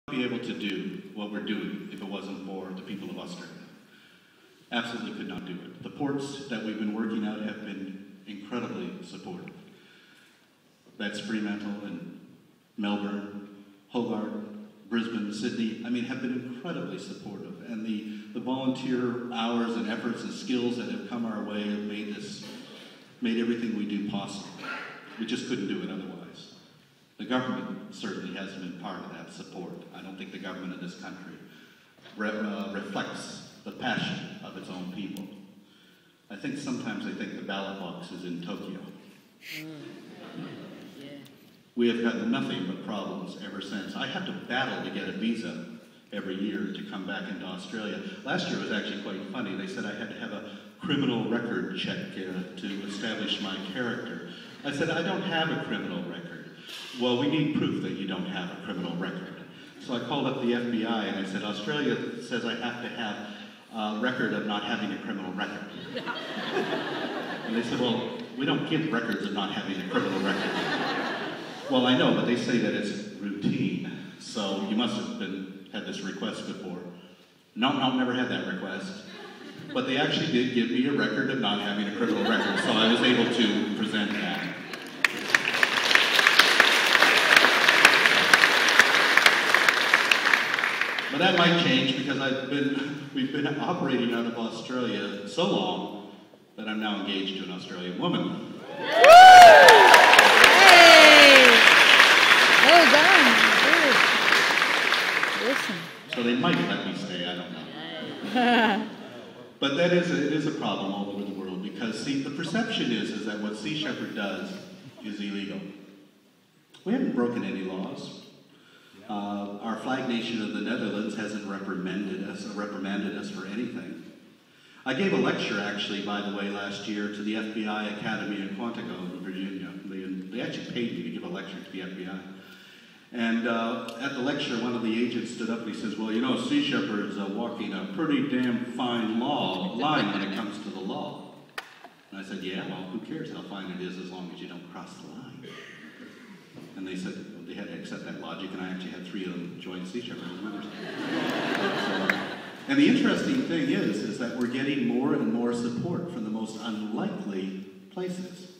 Be able to do what we're doing if it wasn't for the people of Australia. Absolutely could not do it. The ports that we've been working at have been incredibly supportive. That's Fremantle and Melbourne, Hobart, Brisbane, Sydney, have been incredibly supportive. And the volunteer hours and efforts and skills that have come our way have made everything we do possible. We just couldn't do it otherwise. The government certainly hasn't been part of that support. I don't think the government of this country reflects the passion of its own people. I think sometimes they think the ballot box is in Tokyo. Yeah. We have gotten nothing but problems ever since. I have to battle to get a visa every year to come back into Australia. Last year was actually quite funny. They said I had to have a criminal record check to establish my character. I said, I don't have a criminal record. Well, we need proof that you don't have a criminal record. So I called up the FBI and I said, Australia says I have to have a record of not having a criminal record. And they said, well, we don't give records of not having a criminal record. Well, I know, but they say that it's routine. So you must have had this request before. No, never had that request. But they actually did give me a record of not having a criminal record, so I was able to present that. But that might change because we've been operating out of Australia so long that I'm now engaged to an Australian woman. Hey! Well done. Good. Listen. So they might let me stay, I don't know. But it is a problem all over the world because, see, the perception is that what Sea Shepherd does is illegal. We haven't broken any laws. Our flag nation of the Netherlands hasn't reprimanded us for anything. I gave a lecture, actually, by the way, last year to the FBI Academy in Cont in Virginia. They actually paid me to give a lecture to the FBI. And at the lecture, one of the agents stood up and he says, well, you know, Sea Shepherd's walking a pretty damn fine line when it comes to the law. And I said, yeah, well, who cares how fine it is as long as you don't cross the line? And they said, well, they had to accept that logic, and I actually had 3 of them join Sea Shepherd as members. And the interesting thing is that we're getting more and more support from the most unlikely places.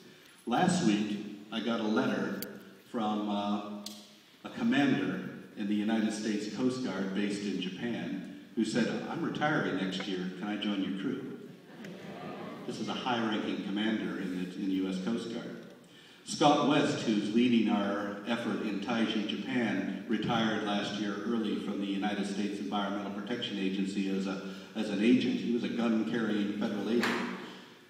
Last week, I got a letter from a commander in the United States Coast Guard based in Japan who said, I'm retiring next year, can I join your crew? This is a high-ranking commander in the U.S. Coast Guard. Scott West, who's leading our effort in Taiji, Japan, retired last year early from the United States Environmental Protection Agency as an agent. He was a gun-carrying federal agent.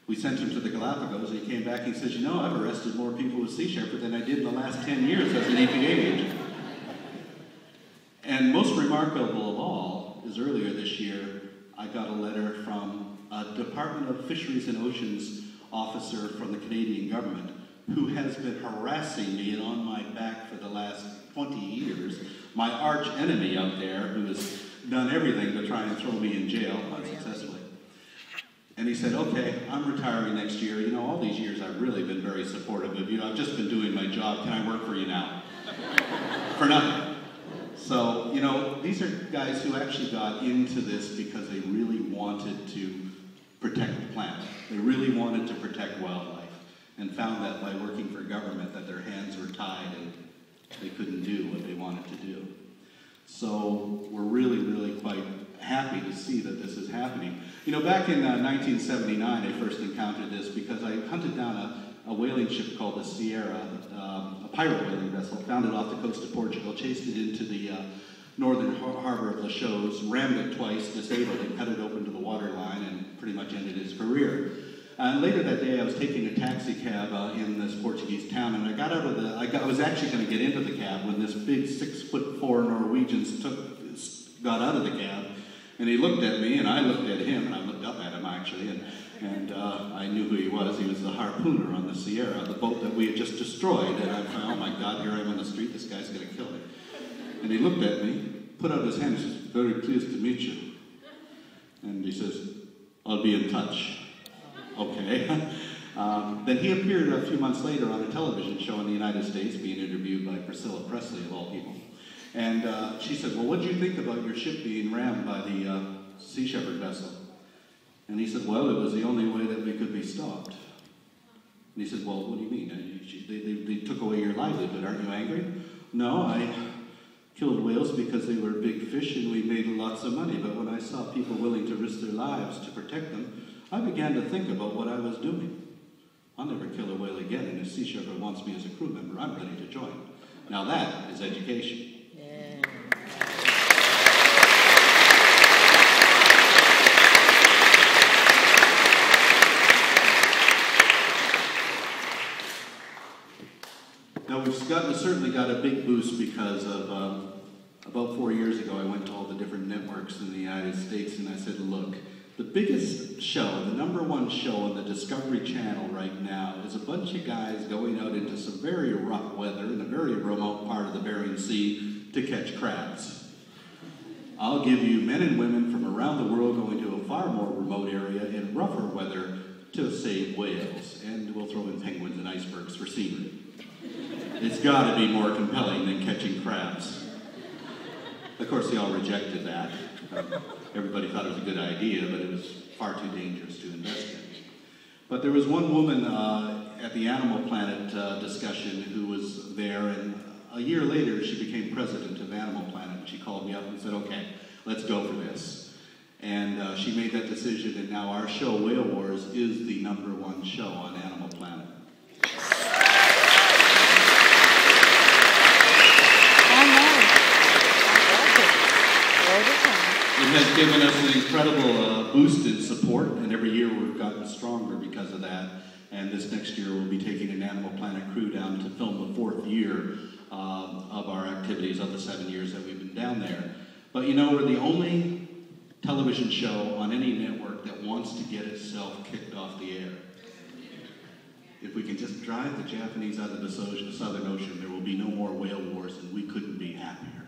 We sent him to the Galapagos, and he came back and he says, you know, I've arrested more people with Sea Shepherd than I did in the last 10 years as an EPA agent. And most remarkable of all is earlier this year, I got a letter from a Department of Fisheries and Oceans officer from the Canadian government who has been harassing me and on my back for the last 20 years, my arch enemy out there who has done everything to try and throw me in jail unsuccessfully. And he said, okay, I'm retiring next year. You know, all these years I've really been very supportive of you. I've just been doing my job. Can I work for you now? For nothing. So, you know, these are guys who actually got into this because they really wanted to protect the planet. They really wanted to protect wildlife and found that by working for government that their hands were tied and they couldn't do what they wanted to do. So we're really, really quite happy to see that this is happening. You know, back in 1979, I first encountered this because I hunted down a whaling ship called the Sierra, a pirate whaling vessel, found it off the coast of Portugal, chased it into the northern harbor of Lachaux, rammed it twice, disabled it, cut it open to the waterline, and pretty much ended his career. And later that day, I was taking a taxi cab in this Portuguese town, and I got out of I was actually going to get into the cab when this big 6'4" Norwegian got out of the cab, and he looked at me, and I looked at him, and I looked up at him actually, and I knew who he was. He was the harpooner on the Sierra, the boat that we had just destroyed, and I thought, oh my God, here I am on the street, this guy's going to kill me. And he looked at me, put out his hand, and says, very pleased to meet you. And he says, I'll be in touch. Okay. Then he appeared a few months later on a television show in the United States, being interviewed by Priscilla Presley, of all people. And she said, well, what did you think about your ship being rammed by the Sea Shepherd vessel? And he said, well, it was the only way that we could be stopped. And he said, well, what do you mean? They took away your livelihood. Aren't you angry? No, I killed whales because they were big fish and we made lots of money. But when I saw people willing to risk their lives to protect them, I began to think about what I was doing. I'll never kill a whale again, and if Sea Shepherd wants me as a crew member, I'm ready to join. Now that is education. Yeah. Now we've certainly got a big boost because of about 4 years ago I went to all the different networks in the United States and I said, look, the biggest show, the #1 show on the Discovery Channel right now is a bunch of guys going out into some very rough weather in a very remote part of the Bering Sea to catch crabs. I'll give you men and women from around the world going to a far more remote area in rougher weather to save whales, and we'll throw in penguins and icebergs for scenery. It's got to be more compelling than catching crabs. Of course, they all rejected that. Everybody thought it was a good idea, but it was far too dangerous to invest in. But there was one woman at the Animal Planet discussion who was there, and a year later she became president of Animal Planet. She called me up and said, okay, let's go for this. And she made that decision, and now our show, Whale Wars, is the #1 show on Animal Planet. It has given us an incredible boost in support, and every year we've gotten stronger because of that. And this next year we'll be taking an Animal Planet crew down to film the 4th year of our activities of the 7 years that we've been down there. But you know, we're the only television show on any network that wants to get itself kicked off the air. If we can just drive the Japanese out of the Southern Ocean, there will be no more whale wars, and we couldn't be happier.